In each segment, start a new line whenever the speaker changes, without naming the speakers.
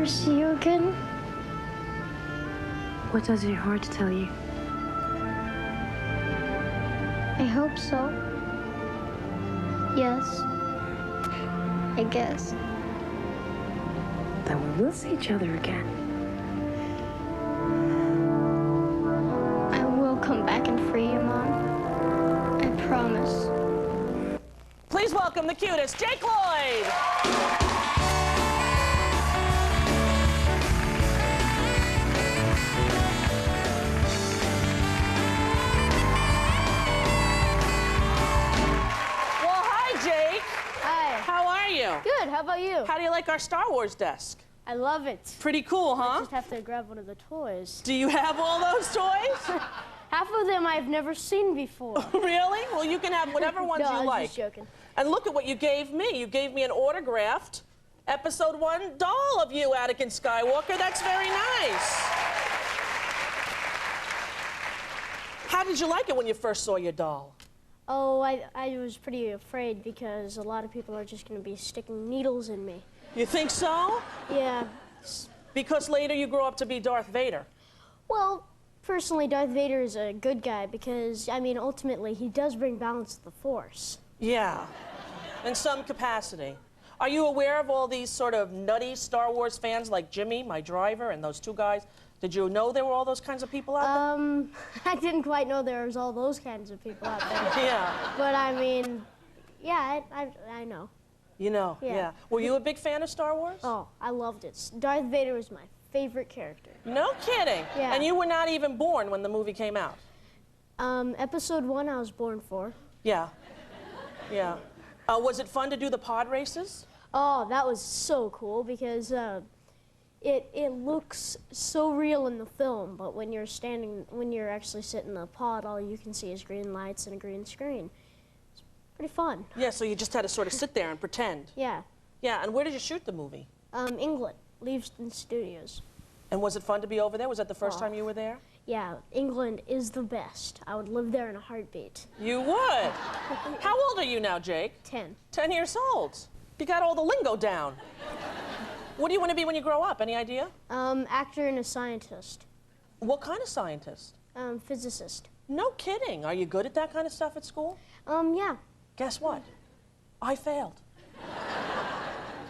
see you again?
What does your heart tell you?
I hope so. Yes. I guess.
Then we will see each other again.
I will come back and free you, Mom. I promise.
Please welcome the cutest, Jake Lloyd.
Good, how about you?
How do you like our Star Wars desk?
I love it.
Pretty cool, huh?
I just have to grab one of the toys.
Do you have all those toys?
Half of them I've never seen before.
Really? Well, you can have whatever ones
no,
you
I was
like.
Just joking.
And look at what you gave me. You gave me an autographed Episode 1 doll of you, Anakin Skywalker. That's very nice. How did you like it when you first saw your doll?
Oh, I was pretty afraid because a lot of people are just going to be sticking needles in me.
You think so?
Yeah.
Because later you grow up to be Darth Vader.
Well, personally, Darth Vader is a good guy because, I mean, ultimately, he does bring balance to the Force.
Yeah, in some capacity. Are you aware of all these sort of nutty Star Wars fans like Jimmy, my driver, and those two guys? Did you know there were all those kinds of people out there?
I didn't quite know there was all those kinds of people out there.
Yeah.
But I mean, yeah, I know.
You know, yeah. Were you a big fan of Star Wars?
Oh, I loved it. Darth Vader was my favorite character.
No kidding?
Yeah.
And you were not even born when the movie came out?
Episode 1 I was born for.
Yeah, yeah. Was it fun to do the pod races?
Oh, that was so cool because it looks so real in the film, but when you're actually sitting in the pod, all you can see is green lights and a green screen. It's pretty fun.
Yeah, so you just had to sort of sit there and pretend.
Yeah.
Yeah, and where did you shoot the movie?
England, Leavesden Studios.
And was it fun to be over there? Was that the first time you were there?
Yeah, England is the best. I would live there in a heartbeat.
You would? How old are you now, Jake?
10.
10 years old. You got all the lingo down. What do you want to be when you grow up? Any idea?
Actor and a scientist.
What kind of scientist?
Physicist.
No kidding. Are you good at that kind of stuff at school?
Yeah.
Guess what? I failed.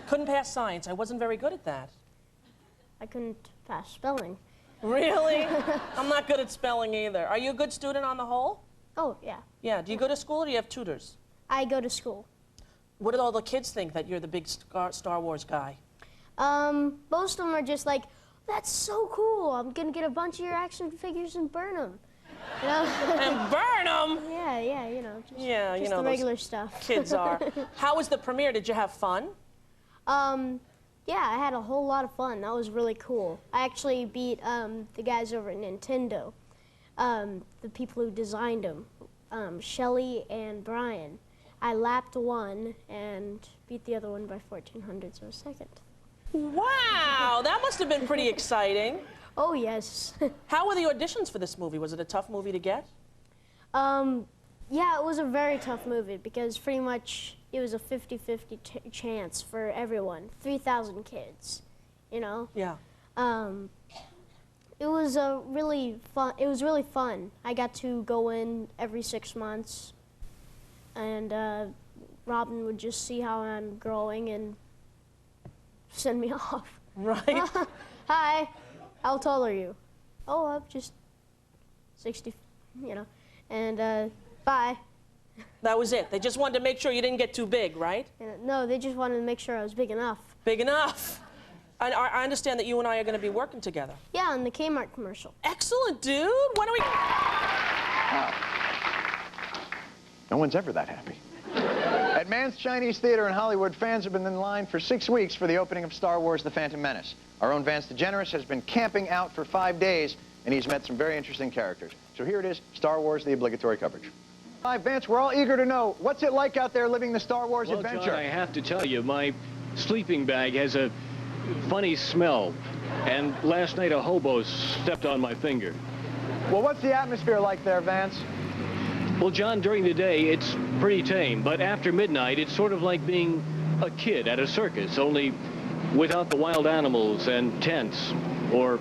Couldn't pass science. I wasn't very good at that.
I couldn't pass spelling.
Really? I'm not good at spelling either. Are you a good student on the whole?
Oh, yeah.
Yeah. Do you go to school or do you have tutors?
I go to school.
What do all the kids think that you're the big Star Wars guy?
Most of them are just like, that's so cool. I'm gonna get a bunch of your action figures and burn them. You know?
And burn them?
Yeah, you know.
Just
the regular stuff.
Kids are. How was the premiere? Did you have fun?
Yeah, I had a whole lot of fun. That was really cool. I actually beat the guys over at Nintendo, the people who designed them, Shelly and Brian. I lapped one and beat the other one by 0.14 of a second.
Wow, that must have been pretty exciting.
Oh, yes.
How were the auditions for this movie? Was it a tough movie to get?
Yeah, it was a very tough movie because pretty much it was a 50-50 chance for everyone. 3,000 kids, you know?
Yeah.
It was really fun. I got to go in every 6 months, and Robin would just see how I'm growing and send me off.
Right.
Hi, how tall are you? Oh, I'm just 60, you know, and bye.
That was it. They just wanted to make sure you didn't get too big, right?
No, they just wanted to make sure I was big enough.
Big enough. I understand that you and I are going to be working together.
Yeah, on the Kmart commercial.
Excellent, dude. When are we...
Wow. No one's ever that happy. At Mann's Chinese Theater in Hollywood, fans have been in line for 6 weeks for the opening of Star Wars: The Phantom Menace. Our own Vance DeGeneres has been camping out for 5 days, and he's met some very interesting characters. So here it is, Star Wars, the obligatory coverage. Hi, Vance, we're all eager to know, what's it like out there living the Star Wars adventure?
John, I have to tell you, my sleeping bag has a funny smell, and last night a hobo stepped on my finger.
Well, what's the atmosphere like there, Vance?
Well, John, during the day, it's pretty tame, but after midnight, it's sort of like being a kid at a circus, only without the wild animals and tents or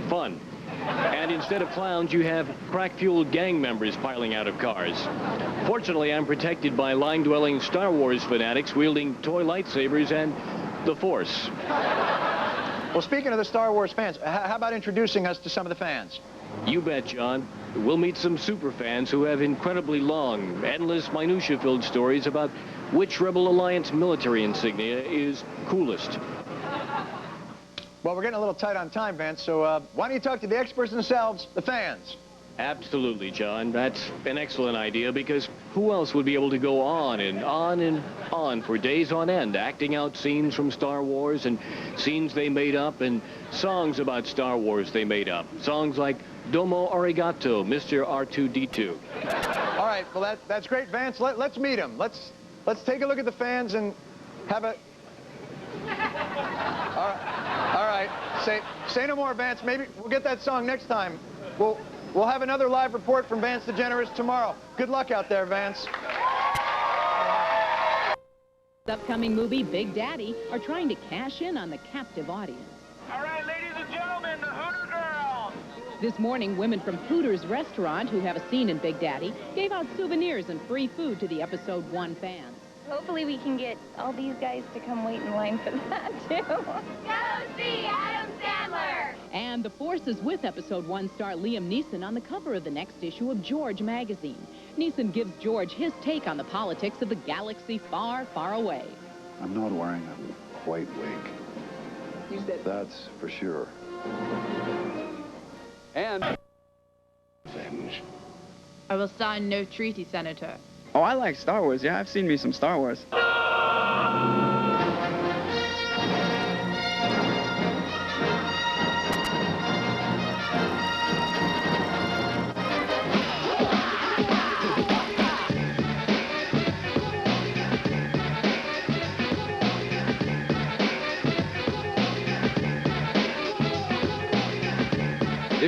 fun. And instead of clowns, you have crack-fueled gang members piling out of cars. Fortunately, I'm protected by line-dwelling Star Wars fanatics wielding toy lightsabers and the Force.
Well, speaking of the Star Wars fans, how about introducing us to some of the fans?
You bet, John. We'll meet some super fans who have incredibly long, endless, minutia-filled stories about which Rebel Alliance military insignia is coolest.
Well, we're getting a little tight on time, Vance, so why don't you talk to the experts themselves, the fans?
Absolutely, John. That's an excellent idea, because who else would be able to go on and on and on for days on end, acting out scenes from Star Wars and scenes they made up and songs about Star Wars they made up. Songs like Domo Arigato, Mr. R2-D2.
All right, well, that's great, Vance. Let's meet them. Let's take a look at the fans and have a... All right. Say no more, Vance. Maybe we'll get that song next time. We'll have another live report from Vance the Generous tomorrow. Good luck out there, Vance.
Upcoming movie Big Daddy are trying to cash in on the captive audience.
All right, ladies and gentlemen, the Hooter Girls.
This morning, women from Hooters restaurant who have a scene in Big Daddy gave out souvenirs and free food to the episode 1 fans.
Hopefully we can get all these guys to come wait in line for that, too.
Go see Adam Sandler!
And the Force is with episode 1 star Liam Neeson on the cover of the next issue of George magazine. Neeson gives George his take on the politics of the galaxy far, far away.
I'm not wearing a white wig. That's for sure.
And
I will sign no treaty, Senator.
Oh, I like Star Wars. Yeah, I've seen me some Star Wars.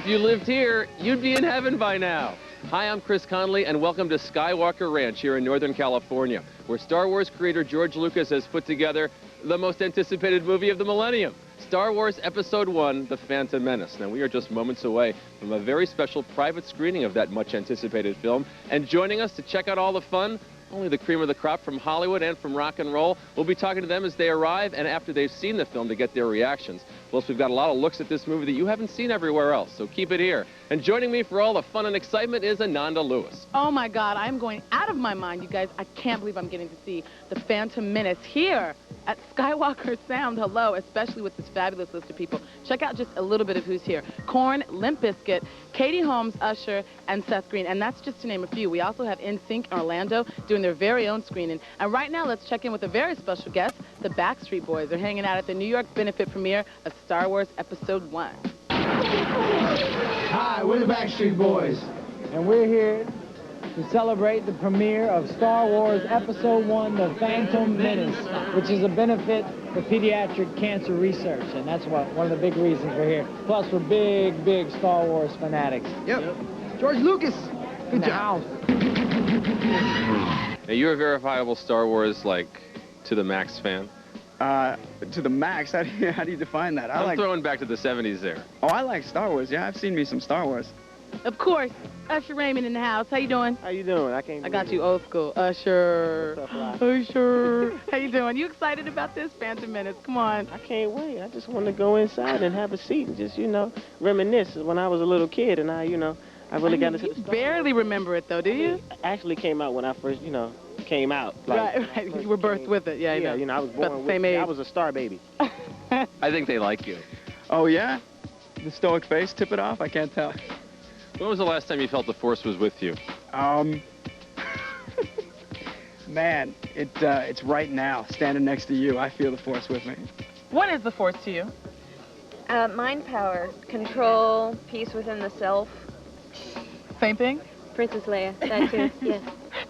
if you lived here, you'd be in heaven by now. Hi, I'm Chris Conley, and welcome to Skywalker Ranch here in Northern California, where Star Wars creator George Lucas has put together the most anticipated movie of the millennium, Star Wars Episode 1, The Phantom Menace. Now, we are just moments away from a very special private screening of that much-anticipated film, and joining us to check out all the fun, only the cream of the crop from Hollywood and from rock and roll. We'll be talking to them as they arrive and after they've seen the film to get their reactions. Plus, we've got a lot of looks at this movie that you haven't seen everywhere else, so keep it here. And joining me for all the fun and excitement is Ananda Lewis.
Oh my God, I'm going out of my mind, you guys. I can't believe I'm getting to see The Phantom Menace here at Skywalker Sound. Hello, especially with this fabulous list of people. Check out just a little bit of who's here. Korn, Limp Bizkit, Katie Holmes, Usher, and Seth Green. And that's just to name a few. We also have NSYNC in Orlando doing their very own screening. And right now, let's check in with a very special guest. The Backstreet Boys are hanging out at the New York benefit premiere of Star Wars Episode 1.
Hi, we're the Backstreet Boys, and we're here to celebrate the premiere of Star Wars Episode 1, The Phantom Menace, which is a benefit for pediatric cancer research, and that's one of the big reasons we're here. Plus, we're big Star Wars fanatics.
Yep. George Lucas, good job.
Now, you're a verifiable Star Wars, like, to the max fan.
To the max? How do you define that?
I'm throwing back to the 70s there.
Oh, I like Star Wars. Yeah, I've seen me some Star Wars.
Of course, Usher Raymond in the house. How you doing?
How you doing?
I got you old school. Usher. Usher. How you doing? You excited about this Phantom Menace? Come on.
I can't wait. I just want to go inside and have a seat and just, reminisce when I was a little kid and I really got into the Star Wars.
Barely remember it though, do you?
It actually came out when I first, came out.
Right. You were birthed with it. Yeah, I know.
I was born with it. I was a star baby.
I think they like you.
Oh, yeah? The stoic face, tip it off? I can't tell.
When was the last time you felt the Force was with you?
Man, it's right now, standing next to you. I feel the Force with me.
What is the Force to you?
Mind power, control, peace within the self.
Same thing?
Princess Leia, that too, yes.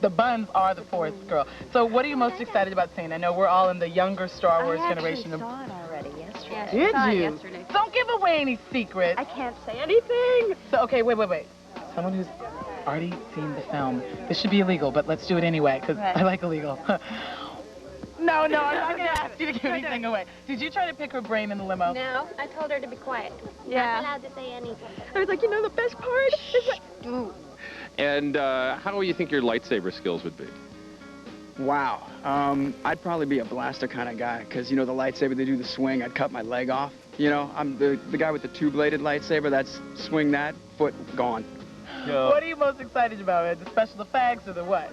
The buns are the Force, girl. So what are you most excited about seeing? I know we're all in the younger Star Wars generation.
I saw it already yesterday.
Did you? Don't give away any secrets.
I can't say anything.
So, okay, wait. Someone who's already seen the film. This should be illegal, but let's do it anyway, because I like illegal. No, I'm not going to ask you to give anything away. Did you try to pick her brain in the limo?
No, I told her to be quiet.
Yeah.
Not allowed to say anything.
I was like, you know, the best part is like...
And how do you think your lightsaber skills would be?
Wow. I'd probably be a blaster kind of guy, because, you know, the lightsaber, they do the swing, I'd cut my leg off. You know, I'm the guy with the two-bladed lightsaber, that's swing that, foot gone.
Yo. What are you most excited about, man? The special effects or the what?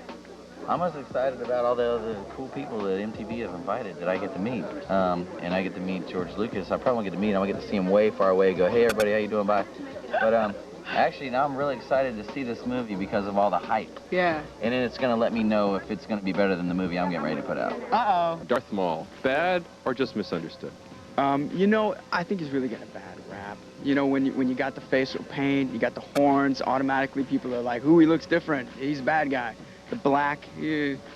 I'm most excited about all the other cool people that MTV have invited that I get to meet. And I get to meet George Lucas. I probably won't get to meet him. I get to see him way far away, go, hey, everybody, how you doing, bye. But actually, now I'm really excited to see this movie because of all the hype.
Yeah.
And then it's going to let me know if it's going to be better than the movie I'm getting ready to put out.
Uh-oh.
Darth Maul, bad or just misunderstood?
You know, I think he's really got a bad rap. You know, when you got the facial paint, you got the horns, automatically people are like, ooh, he looks different. He's a bad guy. The black,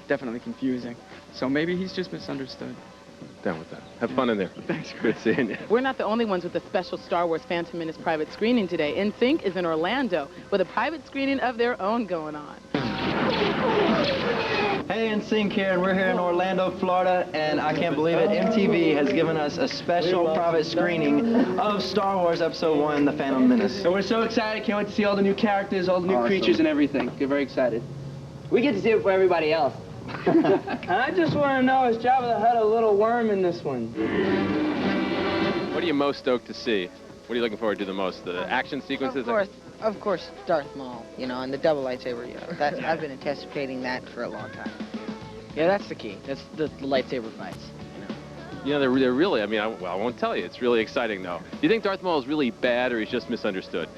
definitely confusing. So maybe he's just misunderstood.
Down with that. Have fun in there.
Thanks,
Good seeing you.
We're not the only ones with a special Star Wars Phantom Menace private screening today. NSYNC is in Orlando with a private screening of their own going on.
Hey, NSYNC here, and we're here in Orlando, Florida, and I can't believe it. MTV has given us a special private screening of Star Wars Episode 1, The Phantom Menace.
And we're so excited. Can't wait to see all the new characters, all the new creatures and everything. We're very excited.
We get to see it for everybody else. And I just want to know, is Jabba the Hutt a little worm in this one?
What are you most stoked to see? What are you looking forward to the most? The action sequences?
Of course, Darth Maul, you know, and the double lightsaber, you know. I've been anticipating that for a long time.
Yeah, that's the key. That's the lightsaber fights.
You know, they're really, I mean, I won't tell you. It's really exciting, though. Do you think Darth Maul is really bad or he's just misunderstood?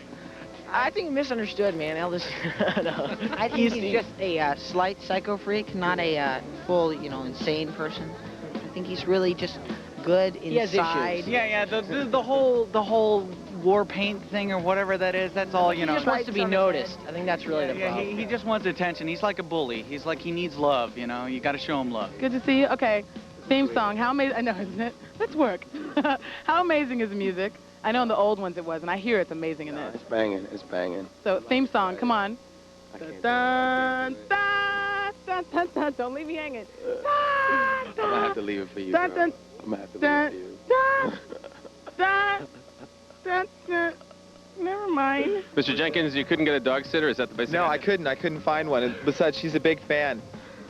I think misunderstood, man. No. I think he's just a slight psycho freak, not a full, you know, insane person. I think he's really just good inside.
He has issues.
Yeah. The whole war paint thing or whatever that is. That's all, you know.
He just wants to be noticed. I think that's really the problem.
He just wants attention. He's like a bully. He's like he needs love. You know. You got to show him love.
Good to see you. Okay. Theme song. How amazing. I know, isn't it? Let's work. How amazing is the music? I know in the old ones it was, and I hear it's amazing in this.
It's banging. It's banging.
So, theme song, come on. Dun, dun, dun, dun, dun, dun. Don't leave me hanging. Dun,
I'm
dun,
gonna have to leave it for you,
dun,
girl.
dun,
I'm gonna have to
dun,
leave it for you.
dun, dun, dun, dun. Never mind.
Mr. Jenkins, you couldn't get a dog sitter? Is that the basic
No,
idea?
I couldn't find one. And besides, she's a big fan.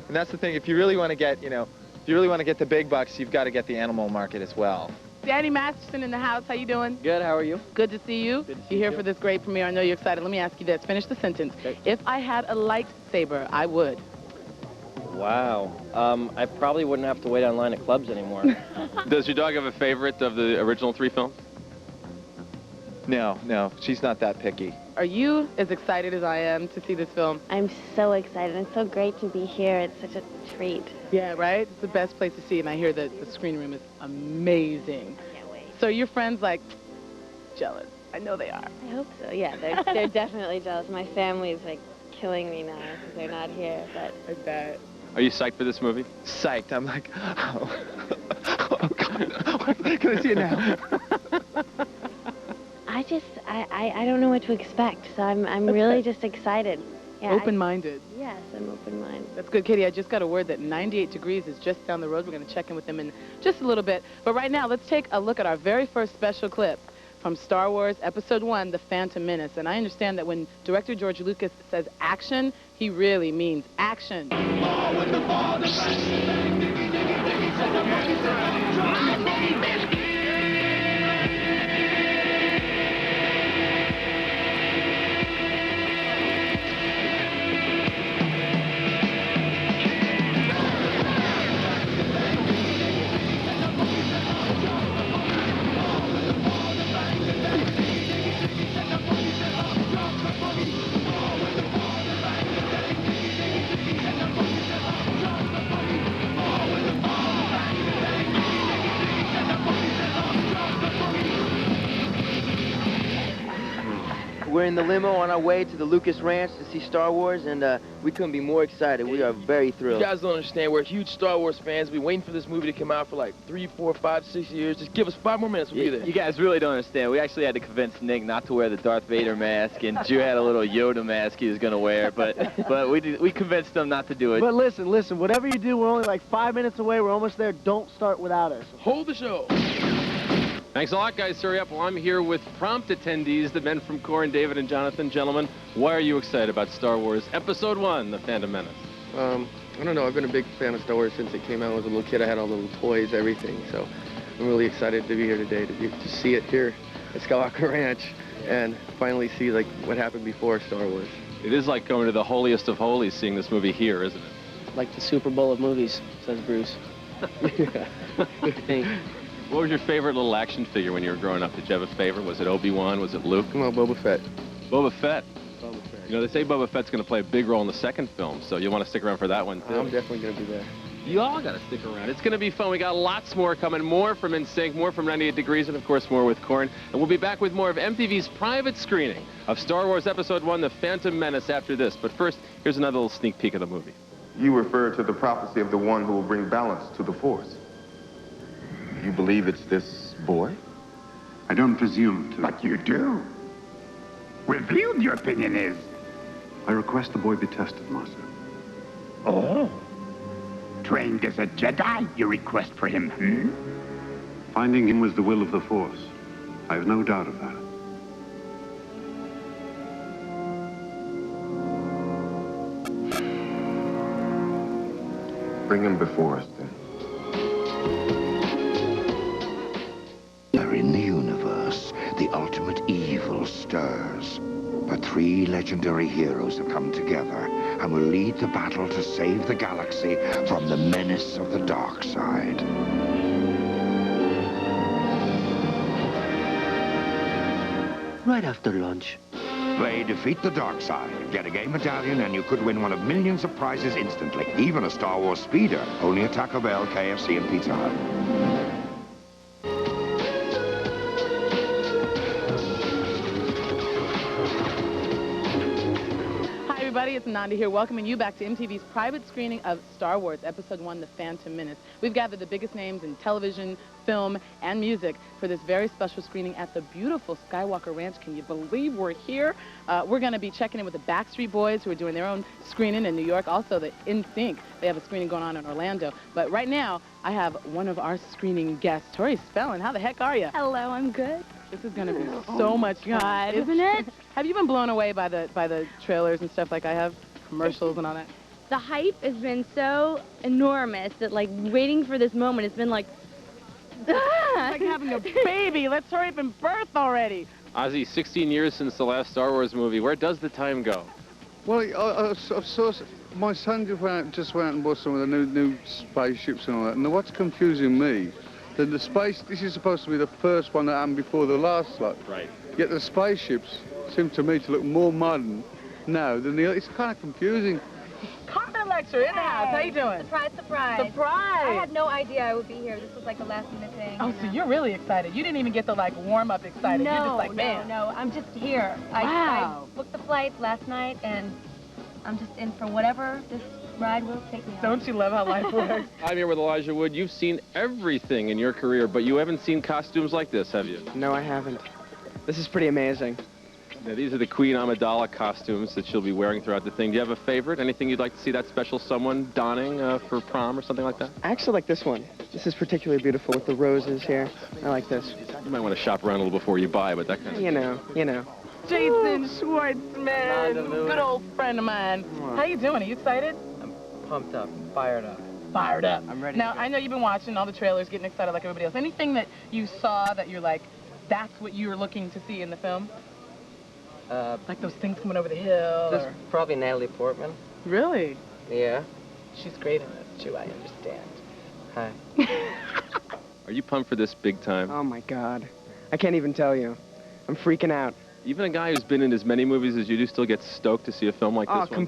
And that's the thing. If you really want to get, you know, if you really want to get the big bucks, you've got to get the animal market as well.
Danny Masterson in the house. How you doing?
Good, how are you?
Good to see you. You're here for this great premiere. I know you're excited. Let me ask you this. Finish the sentence. Okay. If I had a lightsaber, I would.
Wow. I probably wouldn't have to wait online at clubs anymore.
Does your dog have a favorite of the original 3 films?
No, she's not that picky.
Are you as excited as I am to see this film?
I'm so excited. It's so great to be here. It's such a treat.
Yeah, right? It's the best place to see, and I hear that the screen room is amazing.
Can't wait.
So your friends, like, jealous. I know they are.
I hope so. Yeah, they're definitely jealous. My family's, like, killing me now because they're not here, but...
I bet.
Are you psyched for this movie?
Psyched. I'm like, oh God. Can I see it now?
I don't know what to expect, so I'm really just excited. Yeah,
open-minded.
Yes, I'm open-minded.
That's good, Katie. I just got a word that 98 Degrees is just down the road. We're going to check in with them in just a little bit. But right now, let's take a look at our very first special clip from Star Wars Episode 1, The Phantom Menace. And I understand that when director George Lucas says action, he really means action.
We're in the limo on our way to the Lucas Ranch to see Star Wars, and we couldn't be more excited. We are very thrilled.
You guys don't understand. We're huge Star Wars fans. We've been waiting for this movie to come out for like 3, 4, 5, 6 years. Just give us 5 more minutes. We'll be there.
You guys really don't understand. We actually had to convince Nick not to wear the Darth Vader mask, and Drew had a little Yoda mask he was going to wear, but we convinced him not to do it.
But listen, whatever you do, we're only like 5 minutes away. We're almost there. Don't start without us.
Hold the show.
Thanks a lot, guys. Hurry up. Well, I'm here with prompt attendees, the men from Corin, David, and Jonathan. Gentlemen, why are you excited about Star Wars Episode 1, The Phantom Menace?
I don't know. I've been a big fan of Star Wars since it came out. When I was a little kid. I had all the little toys, everything. So I'm really excited to be here today, to see it here at Skywalker Ranch and finally see like what happened before Star Wars.
It is like going to the holiest of holies seeing this movie here, isn't it?
Like the Super Bowl of movies, says Bruce.
What was your favorite little action figure when you were growing up? Did you have a favorite? Was it Obi-Wan? Was it Luke?
No, Boba Fett.
Boba Fett. You know, they say Boba Fett's going to play a big role in the second film, so you'll want to stick around for that one, too.
I'm definitely going to be there.
You all got to stick around. It's going to be fun. We got lots more coming, more from NSYNC, more from 98 Degrees, and, of course, more with Corin. And we'll be back with more of MTV's private screening of Star Wars Episode 1, The Phantom Menace, after this. But first, here's another little sneak peek of the movie.
You refer to the prophecy of the one who will bring balance to the Force. You believe it's this boy?
I don't presume to.
But you do. Revealed your opinion is.
I request the boy be tested, Master.
Oh. Trained as a Jedi, you request for him,
Finding him was the will of the Force. I have no doubt of that.
Bring him before us, then.
In the universe, the ultimate evil stirs. But 3 legendary heroes have come together and will lead the battle to save the galaxy from the menace of the dark side.
Right after lunch.
They defeat the dark side, get a game medallion, and you could win one of millions of prizes instantly. Even a Star Wars speeder, only at Taco Bell, KFC, and Pizza Hut.
It's Nanda here, welcoming you back to MTV's private screening of Star Wars Episode 1, The Phantom Menace. We've gathered the biggest names in television, film, and music for this very special screening at the beautiful Skywalker Ranch. Can you believe we're here? We're going to be checking in with the Backstreet Boys, who are doing their own screening in New York. Also, the NSYNC. They have a screening going on in Orlando. But right now, I have one of our screening guests, Tori Spellin. How the heck are you?
Hello, I'm good.
This is going to be so much fun, isn't it? Have you been blown away by the trailers and stuff like I have? Commercials and all that?
The hype has been so enormous that, like, waiting for this moment, it's been like...
It's like having a baby. Let's hurry up and birth already.
Ozzy, 16 years since the last Star Wars movie. Where does the time go?
Well, I saw my son just went out and bought some of the new spaceships and all that. And what's confusing me, that this is supposed to be the first one that happened before the last lot.
Right.
Yet the spaceships seem to me to look more modern now than the. It's kind of confusing.
Content lecture in the house. How you doing?
Surprise, surprise.
Surprise.
I had no idea I would be here. This was like a last minute thing.
Oh, so you're really excited. You didn't even get to like warm up excited.
No,
you're just like, man.
No, I'm just here.
Wow.
I booked the flight last night and I'm just in for whatever this ride will take me on.
Don't you love how life works?
I'm here with Elijah Wood. You've seen everything in your career, but you haven't seen costumes like this, have you?
No, I haven't. This is pretty amazing.
Now, these are the Queen Amidala costumes that she'll be wearing throughout the thing. Do you have a favorite? Anything you'd like to see that special someone donning for prom or something like that?
I actually like this one. This is particularly beautiful with the roses here. I like this.
You might want to shop around a little before you buy, but that kind of...
You know.
Jason Schwartzman, good old friend of mine. How you doing? Are you excited?
I'm pumped up, fired up.
Fired up.
I'm ready.
Now, I know you've been watching all the trailers, getting excited like everybody else. Anything that you saw that you're like, that's what you were looking to see in the film? Like those things coming over the hill?
Just probably Natalie Portman.
Really?
Yeah.
She's great in this, too, I understand.
Hi.
Are you pumped for this big time?
Oh, my God. I can't even tell you. I'm freaking out.
Even a guy who's been in as many movies as you do still gets stoked to see a film like this one?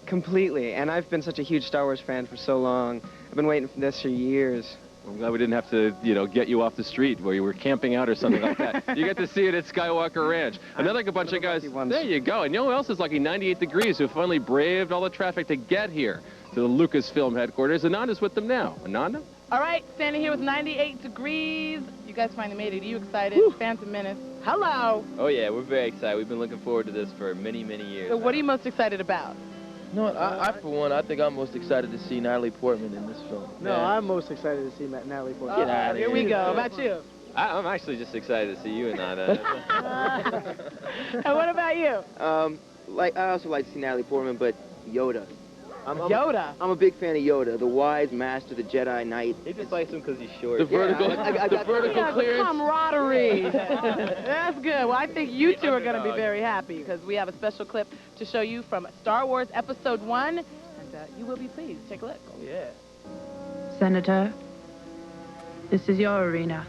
Completely. And I've been such a huge Star Wars fan for so long. I've been waiting for this for years.
I'm glad we didn't have to, you know, get you off the street where you were camping out or something like that. You get to see it at Skywalker Ranch. Another bunch of guys. There you go. And you know who else is lucky? 98 Degrees, who finally braved all the traffic to get here to the Lucasfilm headquarters. Ananda's with them now. Ananda?
All right, standing here with 98 Degrees. You guys finally made it. Are you excited? Phantom Menace. Hello.
Oh yeah, we're very excited. We've been looking forward to this for many, many years.
So what are you most excited about?
No, I for one, I think I'm most excited to see Natalie Portman in this film.
No, I'm most excited to see Natalie Portman.
Get out of
Here we go. How about you?
I'm actually just excited to see you, Ananda.
And what about you?
I also like to see Natalie Portman, but Yoda.
Yoda?
I'm a big fan of Yoda, the wise master, the Jedi Knight.
He just likes him because he's short.
The vertical, the vertical clearance.
The camaraderie. That's good. Well, I think you two are going to be very happy because we have a special clip to show you from Star Wars Episode 1, and you will be pleased. Take a look.
Oh, yeah.
Senator, this is your arena.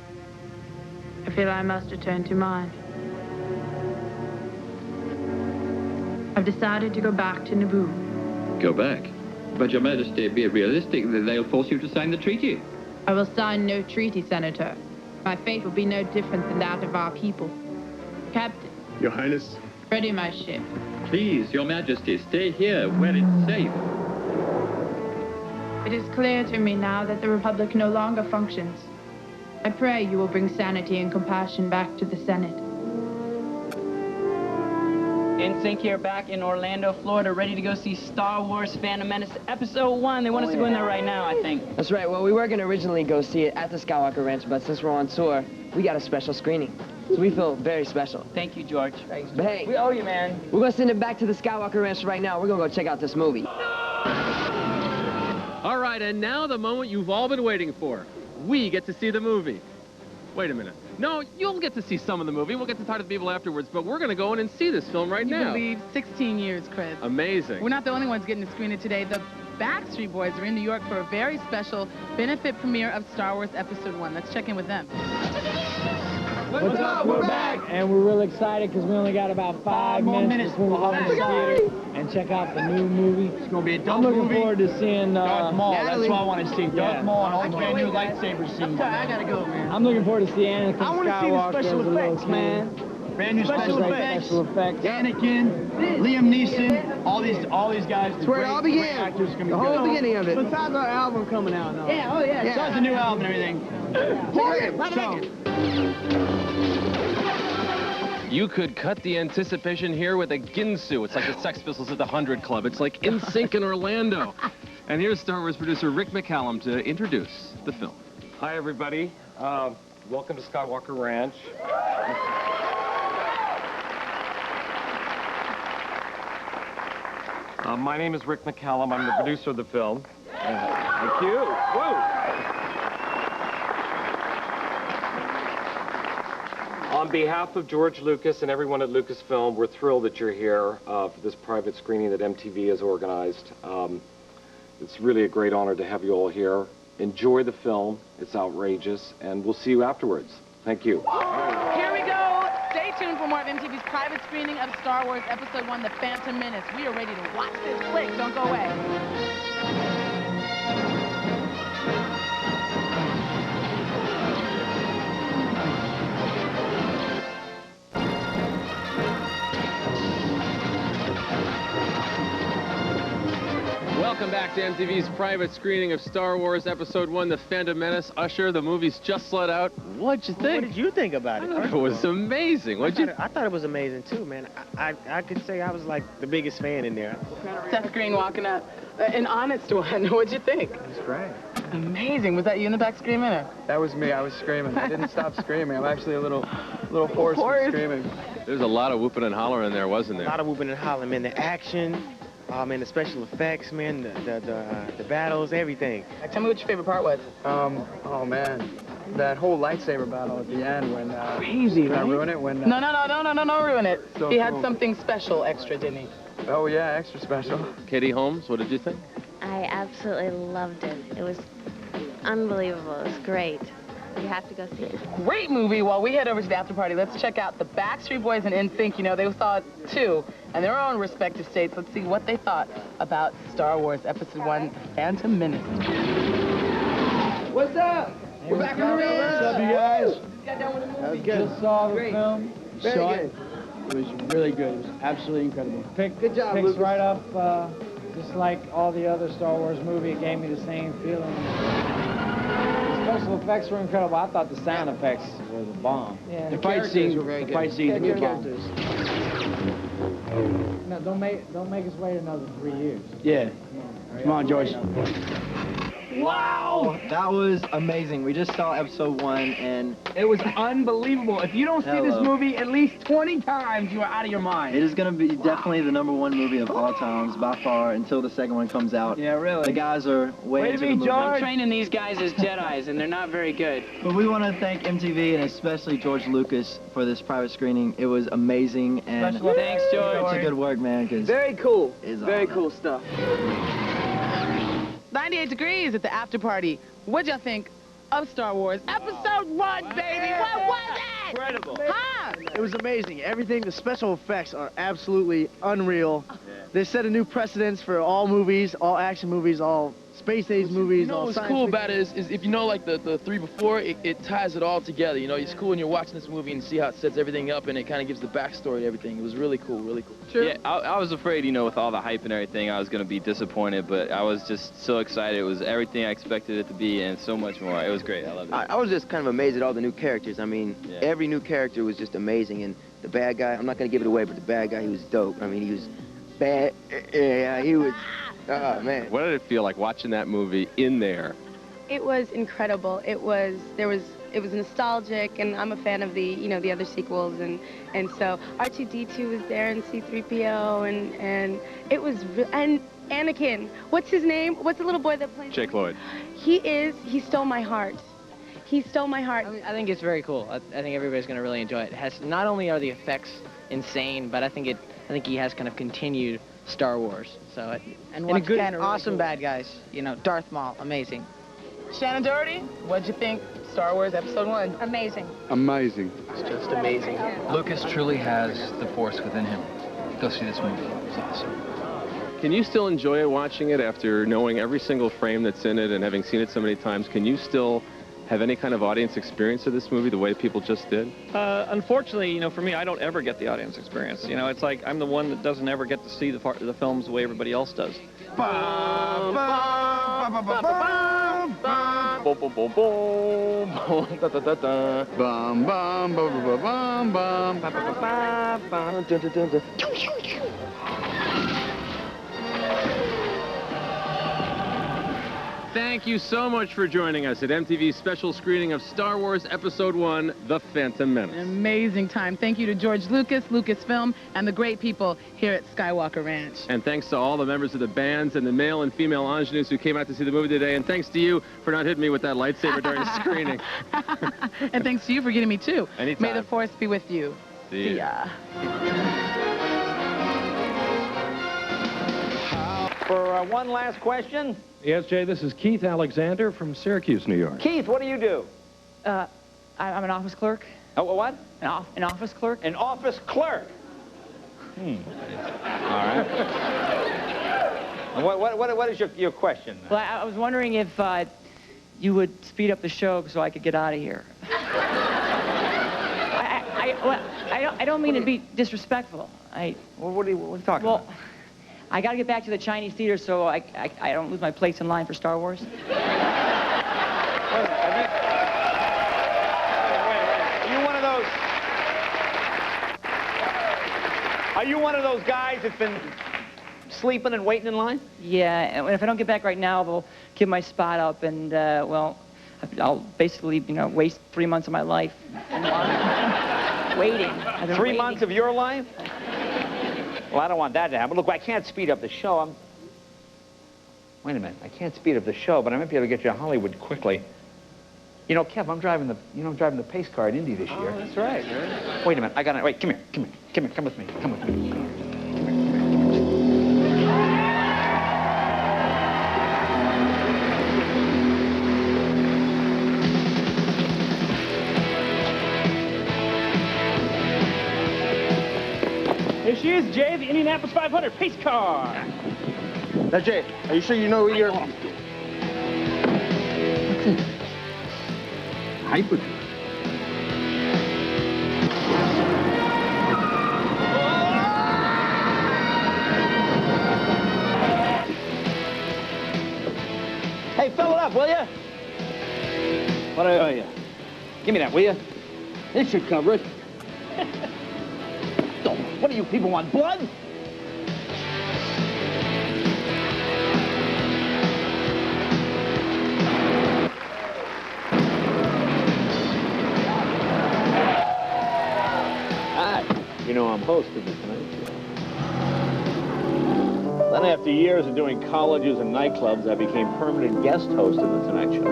I feel I must return to mine. I've decided to go back to Naboo.
Go back. But Your Majesty, be realistic. They'll force you to sign the treaty.
I will sign no treaty, Senator. My fate will be no different than that of our people. Captain.
Your Highness.
Ready my ship.
Please, Your Majesty, stay here where it's safe.
It is clear to me now that the Republic no longer functions. I pray you will bring sanity and compassion back to the Senate.
NSYNC here back in Orlando, Florida, ready to go see Star Wars Phantom Menace Episode 1. They want us to go in there right now, I think.
That's right. Well, we were going to originally go see it at the Skywalker Ranch, but since we're on tour, we got a special screening. So we feel very special.
Thank you, George.
Thanks. But hey,
we owe you, man.
We're going to send it back to the Skywalker Ranch right now. We're going to go check out this movie.
All right, and now the moment you've all been waiting for. We get to see the movie. Wait a minute. No, you'll get to see some of the movie. We'll get to talk to the people afterwards, but we're going to go in and see this film right now.
You believe 16 years, Chris.
Amazing.
We're not the only ones getting to screen it today. The Backstreet Boys are in New York for a very special benefit premiere of Star Wars Episode 1. Let's check in with them.
What's up? We're back. And we're real excited because we only got about 5 minutes before we go to the theater and check out the new movie. It's going to be a dope movie. I'm looking forward to seeing
Darth Maul.
Natalie.
That's what I want to see. Darth Maul and all the brand new lightsaber scenes.
I gotta go, man. I'm looking forward to see Anakin
I want to see the
Skywalker
special effects, man. Brand new special effects. Anakin, Liam Neeson, all these guys.
That's where it all began.
Actors gonna be
The whole
good.
beginning of it.
Besides our album coming out now.
Yeah, oh yeah.
Besides the new album and everything.
You could cut the anticipation here with a Ginsu. It's like the Sex Pistols at the 100 Club. It's like NSYNC in Orlando. And here's Star Wars producer Rick McCallum to introduce the film.
Hi, everybody. Welcome to Skywalker Ranch. My name is Rick McCallum. I'm the producer of the film. Thank you. Whoa. On behalf of George Lucas and everyone at Lucasfilm, we're thrilled that you're here for this private screening that MTV has organized. It's really a great honor to have you all here. Enjoy the film. It's outrageous, and we'll see you afterwards. Thank you.
Here we go. Stay tuned for more of MTV's private screening of Star Wars Episode 1, The Phantom Menace. We are ready to watch this flick. Don't go away.
Welcome back to MTV's private screening of Star Wars Episode 1, The Phantom Menace. Usher, the movie's just let out. What'd you think?
What did you think about it?
It was amazing.
I thought it was amazing, too, man. I could say I was, like, the biggest fan in there.
Seth Green walking up. An honest one. What'd you think?
It was great.
Amazing. Was that you in the back screaming? Or?
That was me. I was screaming. I didn't stop screaming. I'm actually a little hoarse from screaming.
There's a lot of whooping and hollering there, wasn't there?
A lot of whooping and hollering, man. The action, man, the special effects, man, the battles, everything.
Tell me what your favorite part was.
Oh, man. That whole lightsaber battle at the end when...
Crazy,
Did
right?
I ruin it? When,
No, ruin it.
So
he had
cool.
something special extra, didn't he?
Oh, yeah, extra special.
Katie Holmes, what did you think?
I absolutely loved it. It was unbelievable. It was great. You have to go see it.
Great movie. While we head over to the after party, let's check out the Backstreet Boys and NSYNC. You know, they saw it too, in their own respective states. Let's see what they thought about Star Wars Episode 1, Phantom Menace.
What's up?
We're back on the ranch. What's up, you guys?
That was
good. Just saw the film.
Very
Saw
good.
it. It was really good. It was absolutely incredible.
Good job,
Picks
Lucas.
right up, just like all the other Star Wars movie. It gave me the same feeling. The special effects were incredible. I thought the sound effects were the bomb.
Yeah,
the
the
fight
characters
scenes
were very good.
Fight scenes
Good
were bomb.
characters.
No, don't make us wait another 3 years.
Yeah.
Come on, George.
Wow! That was amazing. We just saw episode 1 and
It was unbelievable. If you don't see this
Hello.
movie at least 20 times, you are out of your mind.
it is going to be definitely the #1 movie of all times by far until the second one comes out.
Yeah, really.
The guys are way into the movie.
I'm training these guys as Jedis, and they're not very good.
But we want to thank MTV and especially George Lucas for this private screening. It was amazing and
Special thanks, George.
It's a good work, man.
Very cool.
It's
Very
awesome.
cool stuff.
98 Degrees at the after party. What'd y'all think of Star Wars Episode 1, baby? What was it?
Incredible.
Huh?
It was amazing. Everything, the special effects are absolutely unreal. They set a new precedence for all movies, all action movies, all space age movies.
You know
all
what's
science
cool
fiction.
about it is if you know like the three before, it ties it all together. You know, it's cool when you're watching this movie and see how it sets everything up and it kind of gives the backstory to everything. It was really cool, really cool.
Yeah, I was afraid, you know, with all the hype and everything, I was going to be disappointed, but I was just so excited. It was everything I expected it to be and so much more. It was great. I loved it.
I was just kind of amazed at all the new characters. I mean, every new character was just amazing. And the bad guy, I'm not going to give it away, but the bad guy, he was dope. I mean, he was bad. Yeah, he was, oh, man.
What did it feel like watching that movie in there?
It was incredible. It was nostalgic, and I'm a fan of the other sequels, and so R2-D2 was there, and C-3PO, and it was and Anakin. What's his name? What's the little boy that plays?
Jake Lloyd.
He stole my heart. He stole my heart.
I think it's very cool. I think everybody's going to really enjoy it. It has, not only are the effects insane, but I think he has kind of continued Star Wars. So
And once again, awesome bad guys. You know, Darth Maul, amazing.
Shannon Doherty, what'd you think? Star Wars Episode 1.
Amazing.
Amazing.
It's just amazing.
Lucas truly has the Force within him. Go see this movie. It's awesome.
Can you still enjoy watching it after knowing every single frame that's in it and having seen it so many times? Can you still have any kind of audience experience of this movie the way people just did?
Unfortunately, you know, for me, I don't ever get the audience experience. You know, it's like I'm the one that doesn't ever get to see the films the way everybody else does.
Thank you so much for joining us at MTV's special screening of Star Wars Episode 1, The Phantom Menace.
An amazing time. Thank you to George Lucas, Lucasfilm, and the great people here at Skywalker Ranch.
And thanks to all the members of the bands and the male and female ingenues who came out to see the movie today. And thanks to you for not hitting me with that lightsaber during the screening.
And thanks to you for getting me too.
Anytime.
May the Force be with you.
See ya.
For one last question.
Yes, Jay, this is Keith Alexander from Syracuse, New York.
Keith, what do you do?
I'm an office clerk.
Oh, what?
An office clerk.
An office clerk. All right. And what is your question?
Well, I was wondering if you would speed up the show so I could get out of here. I don't mean to be disrespectful.
What are you talking about?
I got to get back to the Chinese theater so I don't lose my place in line for Star Wars.
Are you one of those guys that's been sleeping and waiting in line?
Yeah, and if I don't get back right now, they'll give my spot up, and well, I'll basically, you know, waste 3 months of my life waiting.
3 months of your life? Well, I don't want that to happen. Look, I can't speed up the show. Wait a minute. I can't speed up the show, but I might be able to get you to Hollywood quickly. You know, Kev, I'm driving the pace car at Indy this year.
Oh, that's right.
Wait a minute. I got it. Wait, come here. Come with me. Come with me.
Here she is, Jay, the Indianapolis 500 pace car.
Now, Jay, are you sure you know where you're...
Hyperdrive.
Hey, fill it up, will you? What are you? Give me that, will you? This should cover it. What do you people want, blood?
Hi. You know I'm host of the Tonight Show. Then after years of doing colleges and nightclubs, I became permanent guest host of the Tonight Show.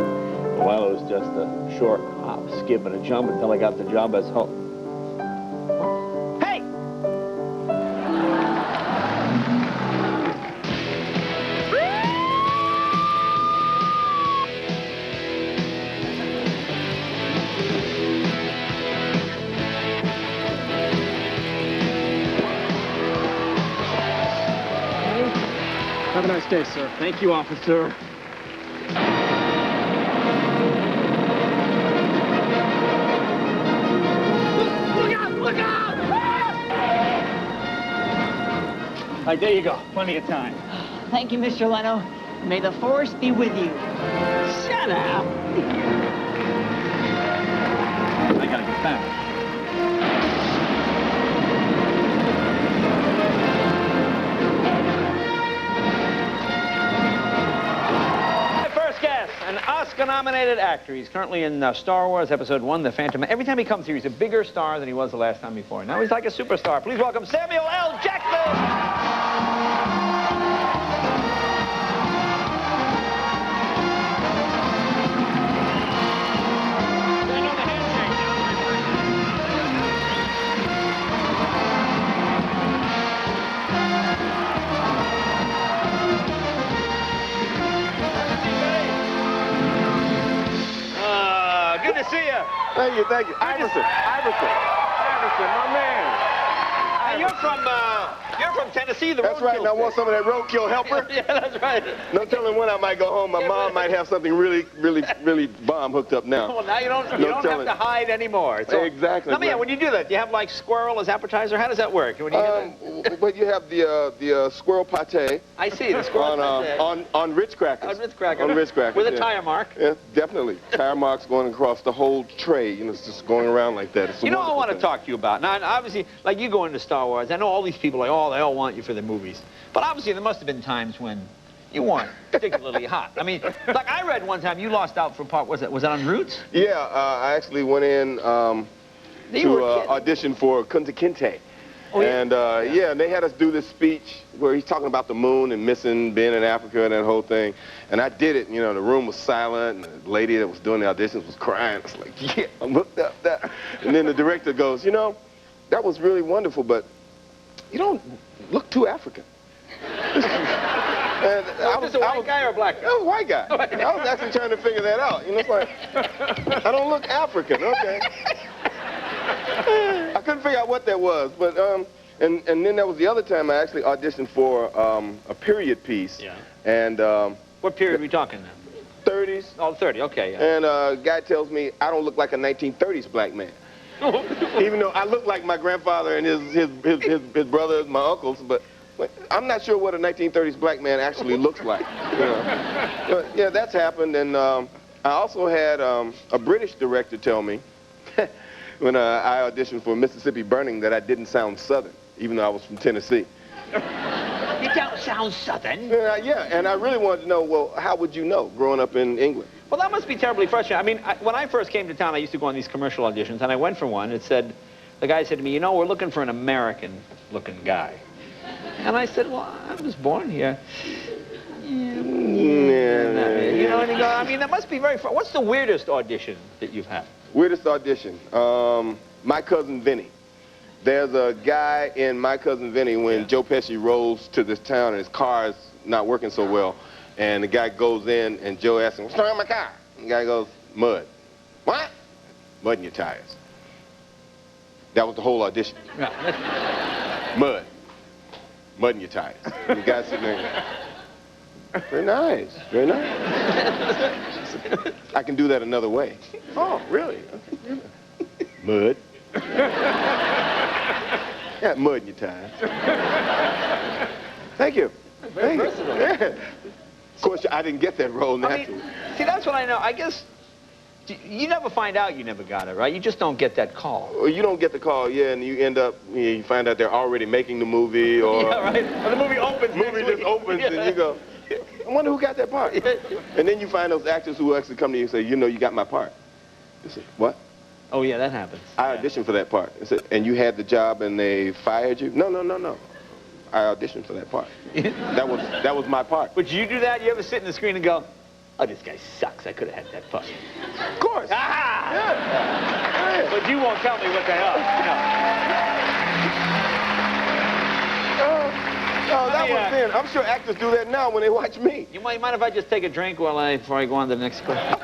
Well, it was just a short hop, skip, and a jump until I got the job as host.
Have a nice day, sir.
Thank you, officer.
Look out! Look out!
All right, there you go. Plenty of time.
Thank you, Mr. Leno. May the force be with you. Shut up.
I gotta get back. An Oscar-nominated actor. He's currently in Star Wars Episode 1, The Phantom Menace. Every time he comes here, he's a bigger star than he was the last time before. Now he's like a superstar. Please welcome Samuel L. Jackson! Good to see you.
Thank you, thank you. Iverson, my man.
And you're from Tennessee, the
That's right, and I want some of that roadkill helper.
Yeah, that's right.
No telling when I might go home. My mom might have something really bomb hooked up now.
Well, now you don't have to hide anymore.
Exactly.
Let me when you do that, do you have like squirrel as appetizer? How does that work? When you do that?
But you have the squirrel pate.
I see, the squirrel pate.
On Ritz crackers.
On Ritz crackers.
On Ritz crackers.
With a tire mark.
Yeah, definitely. Tire marks going across the whole tray. You know, it's just going around like that. It's
you know what I want to talk to you about? Now, obviously, like you go into Star Wars, I know all these people are like, oh, they all want you for the movies. But obviously, there must have been times when you weren't particularly hot. I mean, like I read one time you lost out for part, was it on Roots?
Yeah, I actually went in to audition for Kunta Kinte. Oh, yeah. And yeah, they had us do this speech where he's talking about the moon and missing being in Africa and that whole thing. And I did it, you know, the room was silent and the lady that was doing the auditions was crying. I was like, yeah, I looked up that. And then the director goes, you know, that was really wonderful, but you don't look too African. And
was this a white guy or a black guy?
I was a white guy. I was actually trying to figure that out. You know, it's like, I don't look African, okay. I couldn't figure out what that was, but, and then that was the other time I actually auditioned for a period piece. Yeah. And,
what period are we talking now?
30s.
Oh, 30, okay, yeah.
And a guy tells me I don't look like a 1930s black man. Even though I look like my grandfather and his brothers, my uncles, but I'm not sure what a 1930s black man actually looks like. You know? But yeah, that's happened, and I also had a British director tell me when I auditioned for Mississippi Burning that I didn't sound Southern, even though I was from Tennessee.
You don't sound Southern.
Yeah, and I really wanted to know, well, how would you know growing up in England?
Well, that must be terribly frustrating. I mean, when I first came to town, I used to go on these commercial auditions, and I went for one. It said, the guy said to me, you know, we're looking for an American-looking guy. And I said, well, I was born here. You know, and he goes, I mean, that must be very fun. What's the weirdest audition that you've had?
Weirdest audition? My Cousin Vinny. There's a guy in My Cousin Vinny when Joe Pesci rolls to this town and his car is not working so well. And the guy goes in and Joe asks him, what's wrong with my car? And the guy goes, mud. What? Mud in your tires. That was the whole audition. Mud. Mud in your tires. And the guy's sitting there. Very nice. Very nice. I can do that another way. Oh, really? Okay. Mud. Got mud in your tires. Thank you.
Very
Thank
versatile.
you. Yeah. Of course, I didn't get that role naturally.
See, that's what I know. I guess you never find out you never got it, right? You just don't get that call.
Well, you don't get the call, yeah, and you end up, you find out they're already making the movie, or...
Yeah, right. Or the movie opens
movie
next
just
week.
opens,
Yeah.
and you go, I wonder who got that part. And then you find those actors who actually come to you and say, you know, you got my part. You say, what?
Oh, yeah, that happens.
I auditioned for that part. I said, and you had the job and they fired you? No, no, no, no. I auditioned for that part. That was my part.
But you do that? You ever sit in the screen and go, oh, this guy sucks. I could have had that part.
Of course.
Ah!
Yeah.
But you won't tell me what they are.
No, that was then. I'm sure actors do that now when they watch me.
You mind if I just take a drink before I go on to the next question?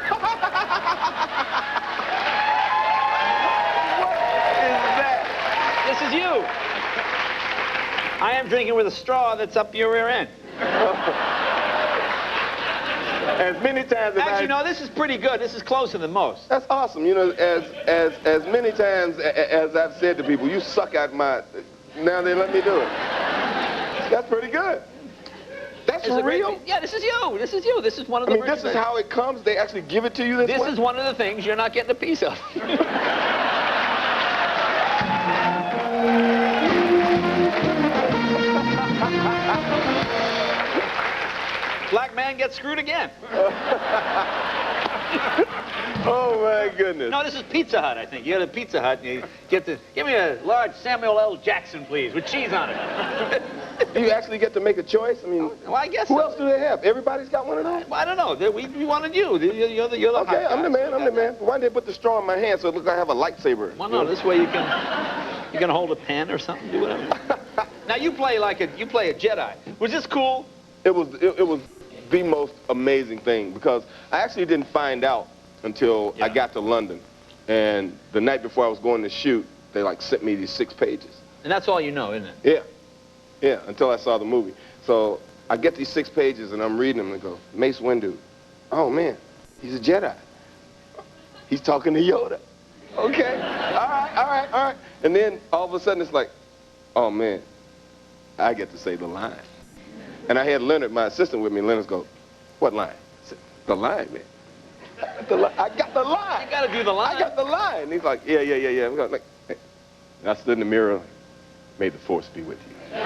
This is you. I am drinking with a straw that's up your rear end.
As many times as
actually, no, this is pretty good. This is closer than most.
That's awesome. You know, as many times as I've said to people, you suck at my. Now they let me do it. That's pretty good. That's real.
Yeah, this is you. This is you. This is one of the.
I mean, this is how it comes. They actually give it to you this way?
This is one of the things you're not getting a piece of. Black man gets screwed again.
Oh my goodness.
No, this is Pizza Hut, I think. You go to Pizza Hut and you get the, give me a large Samuel L. Jackson, please, with cheese on it.
You actually get to make a choice? I mean,
well, I guess
who else do they have? Everybody's got one of those?
Well, I don't know. We wanted you. You're the
okay, I'm the man. I'm the man. Why did they put the straw in my hand so it looks like I have a lightsaber?
Well, no, this way you can hold a pen or something. Do whatever. Now you play a Jedi. Was this cool?
It was the most amazing thing because I actually didn't find out until I got to London, and the night before I was going to shoot, they like sent me these 6 pages.
And that's all you know, isn't it?
Yeah. Yeah, until I saw the movie. So I get these 6 pages and I'm reading them and I go, Mace Windu. Oh man, he's a Jedi. He's talking to Yoda. Okay, all right. And then all of a sudden it's like, oh man, I get to say the line. And I had Leonard, my assistant, with me. Leonard's go, what line? I said, the line, man. I got the line.
You got to do the line.
I got the line. And he's like, yeah. I'm going, like, hey. And I stood in the mirror, like, may the force be with you.
You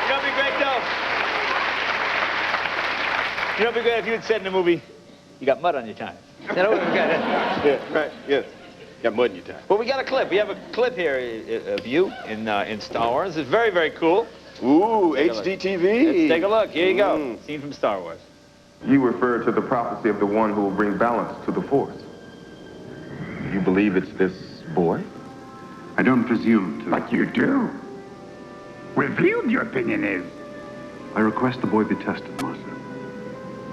know what'd be great, though? You know what'd be great if you had said in the movie, you got mud on your tires. That would have been good.
Yeah, right, yes. Got mud in your tires.
Well, we got a clip. We have a clip here of you in Star Wars. It's very, very cool.
Ooh, HDTV.
Let's take a look. Here you go. Scene from Star Wars.
You refer to the prophecy of the one who will bring balance to the Force. You believe it's this boy?
I don't presume to. But you do. Revealed your opinion is.
I request the boy be tested, Master.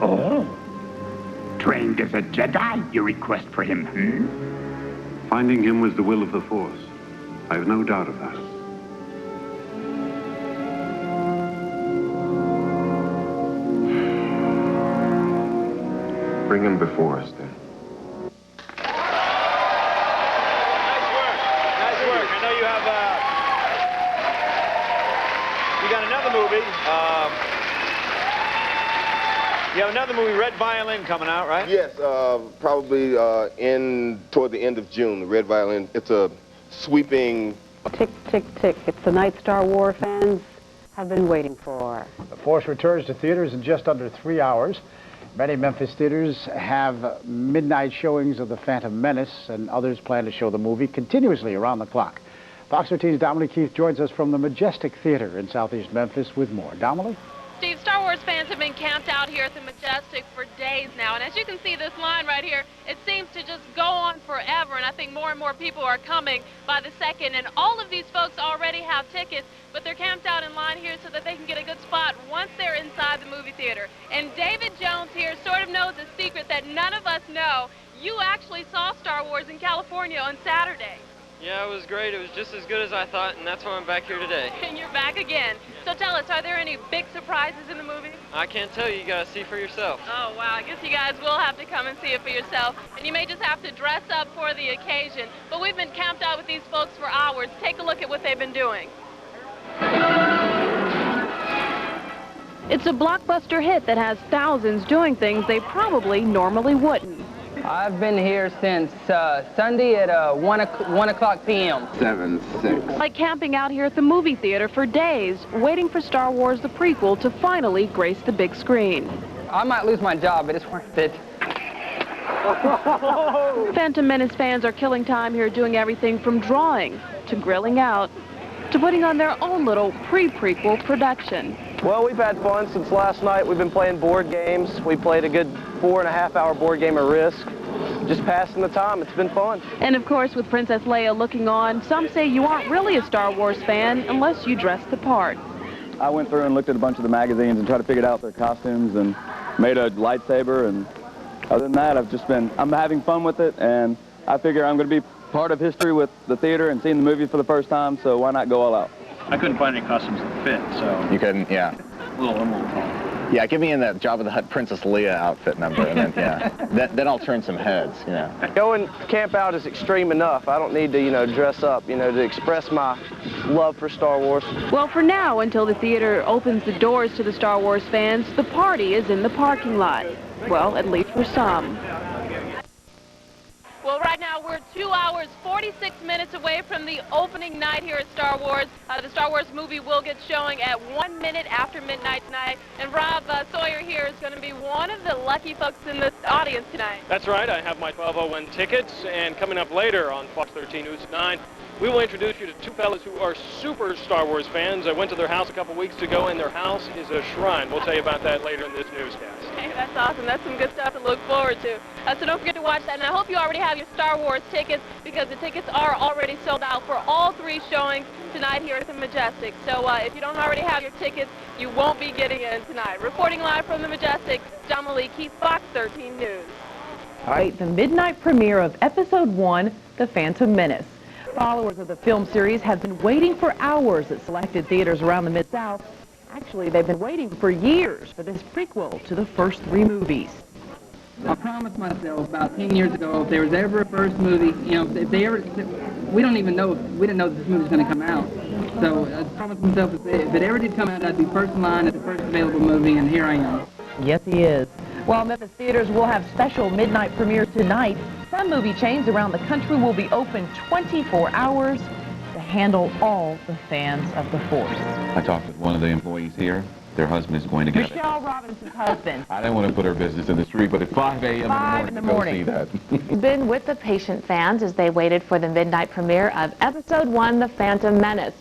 Oh. Trained as a Jedi, you request for him,
Finding him was the will of the Force. I have no doubt of that. Bring him before us, then.
Nice work. I know you have, you got another movie. You have another movie, Red Violin, coming out, right?
Yes, probably toward the end of June. The Red Violin. It's a sweeping.
Tick, tick, tick. It's the night Star Wars fans have been waiting for.
The Force returns to theaters in just under 3 hours. Many Memphis theaters have midnight showings of The Phantom Menace, and others plan to show the movie continuously around the clock. Fox 13's Dominique Keith joins us from the Majestic Theater in southeast Memphis with more. Dominique?
Steve, Star Wars fans have been camped out here at the Majestic for days now, and as you can see this line right here, it seems to just go on forever, and I think more and more people are coming by the second, and all of these folks already have tickets, but they're camped out in line here so that they can get a good spot once they're inside the movie theater. And David Jones here sort of knows a secret that none of us know. You actually saw Star Wars in California on Saturday.
Yeah, it was great. It was just as good as I thought, and that's why I'm back here today.
And you're back again. So tell us, are there any big surprises in the movie?
I can't tell you. You gotta see for yourself.
Oh, wow. I guess you guys will have to come and see it for yourself. And you may just have to dress up for the occasion. But we've been camped out with these folks for hours. Take a look at what they've been doing.
It's a blockbuster hit that has thousands doing things they probably normally wouldn't.
I've been here since Sunday at 1 o'clock p.m.
7-6.
Like camping out here at the movie theater for days, waiting for Star Wars the prequel to finally grace the big screen.
I might lose my job, but it's worth it.
Phantom Menace fans are killing time here doing everything from drawing to grilling out to putting on their own little pre-prequel production.
Well, we've had fun since last night. We've been playing board games. We played a good 4.5-hour board game of Risk. Just passing the time. It's been fun.
And of course, with Princess Leia looking on, some say you aren't really a Star Wars fan unless you dress the part.
I went through and looked at a bunch of the magazines and tried to figure out their costumes and made a lightsaber, and other than that, I'm having fun with it, and I figure I'm going to be part of history with the theater and seeing the movie for the first time, so why not go all out?
I couldn't find any costumes that fit, so...
You couldn't, yeah.
A little tall.
Yeah, get me in that Jabba the Hutt Princess Leia outfit number, and then, yeah. then I'll turn some heads, you know.
Going camp out is extreme enough. I don't need to, dress up, to express my love for Star Wars.
Well, for now, until the theater opens the doors to the Star Wars fans, the party is in the parking lot. Well, at least for some.
Well, right now we're 2 hours, 46 minutes away from the opening night here at Star Wars. The Star Wars movie will get showing at 1 minute after midnight tonight. And Rob Sawyer here is going to be one of the lucky folks in the audience tonight.
That's right. I have my 12:01 tickets. And coming up later on Fox 13 News at 9, we will introduce you to two fellas who are super Star Wars fans. I went to their house a couple weeks ago, and their house is a shrine. We'll tell you about that later in this newscast.
Hey, that's awesome. That's some good stuff to look forward to. So don't forget to watch that. And I hope you already have your Star Wars tickets, because the tickets are already sold out for all 3 showings tonight here at the Majestic. So if you don't already have your tickets, you won't be getting in tonight. Reporting live from the Majestic, John Maliki, Fox 13 News.
All right, the midnight premiere of Episode 1, The Phantom Menace. Followers of the film series have been waiting for hours at selected theaters around the Mid-South. Actually, they've been waiting for years for this prequel to the first 3 movies.
I promised myself about 10 years ago, if there was ever a first movie, if they ever, we didn't know that this movie was going to come out. So I promised myself if it ever did come out, I'd be first in line at the first available movie, and here I am.
Yes, he is. While Memphis theaters will have special midnight premieres tonight, some movie chains around the country will be open 24 hours to handle all the fans of the Force.
I talked with one of the employees here. Their husband is going to get it.
Michelle Robinson's husband.
I didn't want to put her business in the street, but at 5 a.m. in the morning to go see that.
Been with the patient fans as they waited for the midnight premiere of Episode 1, The Phantom Menace.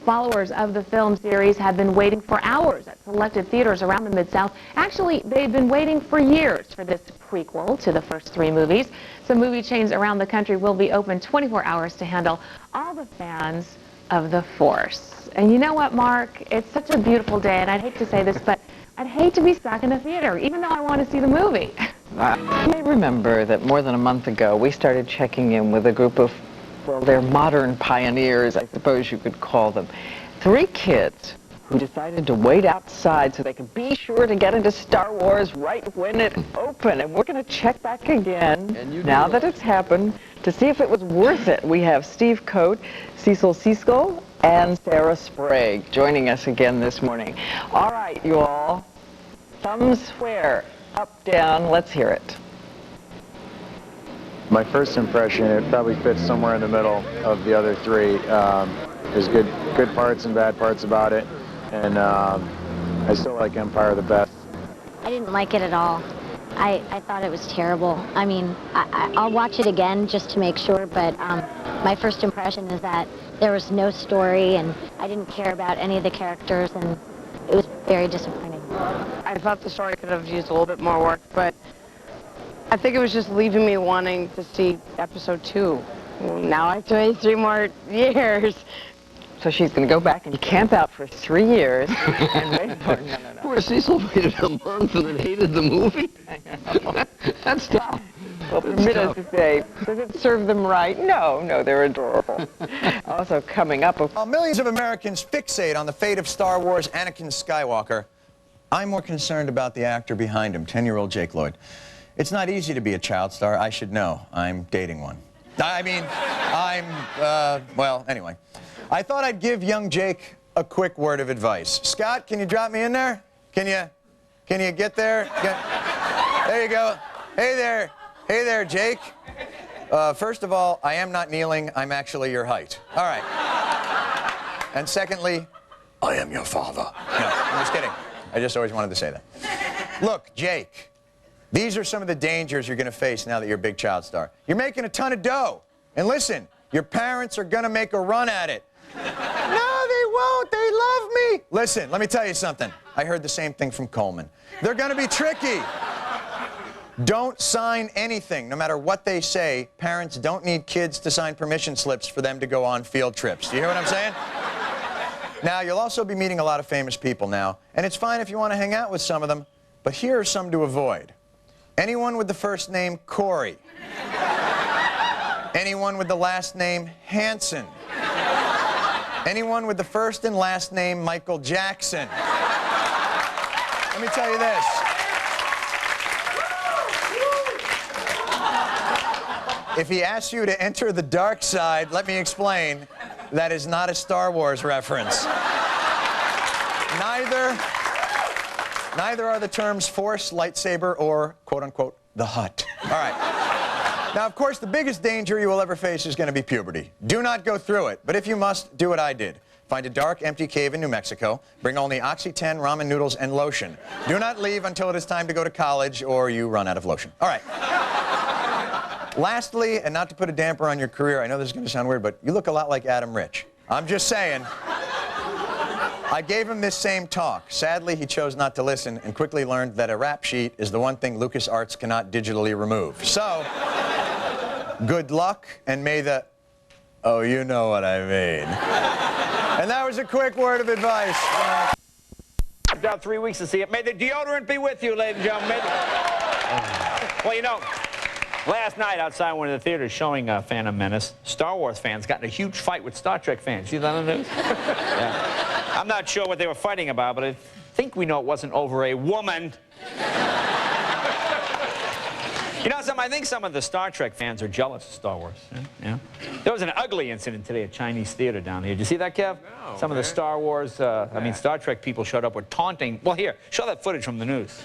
Followers of the film series have been waiting for hours at selected theaters around the Mid-South. Actually, they've been waiting for years for this prequel to the first 3 movies. Some movie chains around the country will be open 24 hours to handle all the fans of the Force. And you know what, Mark? It's such a beautiful day, and I'd hate to say this, but I'd hate to be stuck in a theater, even though I want to see the movie.
You may remember that more than a month ago, we started checking in with a group of, well, they're modern pioneers, I suppose you could call them. 3 kids who decided to wait outside so they could be sure to get into Star Wars right when it opened. And we're going to check back again, now that it's happened, to see if it was worth it. We have Steve Coate, Cecil Cisco, and Sarah Sprague joining us again this morning. All right, you all. Thumbs where? Up, down, let's hear it.
My first impression, it probably fits somewhere in the middle of the other 3. There's good parts and bad parts about it, and I still like Empire the best.
I didn't like it at all. I thought it was terrible. I mean, I'll watch it again just to make sure, but my first impression is that there was no story, and I didn't care about any of the characters, and it was very disappointing.
I thought the story could have used a little bit more work, but I think it was just leaving me wanting to see Episode 2. Now I have to wait 3 more years.
So she's going to go back and camp out for 3 years and wait for it. No.
Poor Cecil waited a month and then hated the movie.
That's tough. Well, permit us to say, does it serve them right? No, no, they're adorable. Also coming up...
While millions of Americans fixate on the fate of Star Wars Anakin Skywalker, I'm more concerned about the actor behind him, 10-year-old Jake Lloyd. It's not easy to be a child star. I should know. I'm dating one. Well, anyway. I thought I'd give young Jake a quick word of advice. Scott, can you drop me in there? Can you get there? There you go. Hey there, Jake. First of all, I am not kneeling. I'm actually your height. All right. And secondly, I am your father. No, I'm just kidding. I just always wanted to say that. Look, Jake, these are some of the dangers you're going to face now that you're a big child star. You're making a ton of dough. And listen, your parents are going to make a run at it. No, they won't. They love me. Listen, let me tell you something. I heard the same thing from Coleman. They're going to be tricky. Don't sign anything, no matter what they say. Parents don't need kids to sign permission slips for them to go on field trips. Do you hear what I'm saying? Now, you'll also be meeting a lot of famous people now, and it's fine if you want to hang out with some of them, but here are some to avoid. Anyone with the first name Corey. Anyone with the last name Hanson. Anyone with the first and last name Michael Jackson. Let me tell you this. If he asks you to enter the dark side, let me explain, that is not a Star Wars reference. Neither are the terms Force, lightsaber, or, quote-unquote, the Hutt. All right. Now, of course, the biggest danger you will ever face is going to be puberty. Do not go through it, but if you must, do what I did. Find a dark, empty cave in New Mexico. Bring only Oxy-10, ramen noodles, and lotion. Do not leave until it is time to go to college or you run out of lotion. All right. Lastly, and not to put a damper on your career, I know this is going to sound weird, but you look a lot like Adam Rich. I'm just saying. I gave him this same talk. Sadly, he chose not to listen and quickly learned that a rap sheet is the one thing LucasArts cannot digitally remove. So, good luck, and may the... Oh, you know what I mean. And that was a quick word of advice.
About 3 weeks to see it. May the deodorant be with you, ladies and gentlemen. Well, you know, last night outside one of the theaters showing Phantom Menace, Star Wars fans got in a huge fight with Star Trek fans. See that on the news? Yeah. I'm not sure what they were fighting about, but I think we know it wasn't over a woman. You know something? I think some of the Star Trek fans are jealous of Star Wars. Yeah? There was an ugly incident today at Chinese theater down here. Did you see that, Kev? No, some of the Star Wars, Star Trek people showed up with taunting. Well, here, show that footage from the news.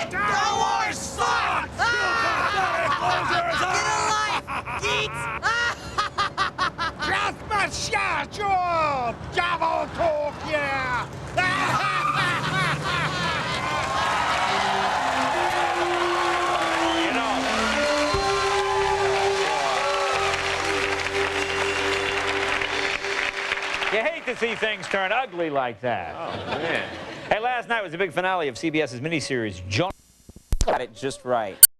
Star Wars sucks! Get a life, geeks! Just my shot, your devil talk, yeah!
You know, you hate to see things turn ugly like that. Oh, man. Hey, last night was the big finale of CBS's miniseries, John. Got it just right.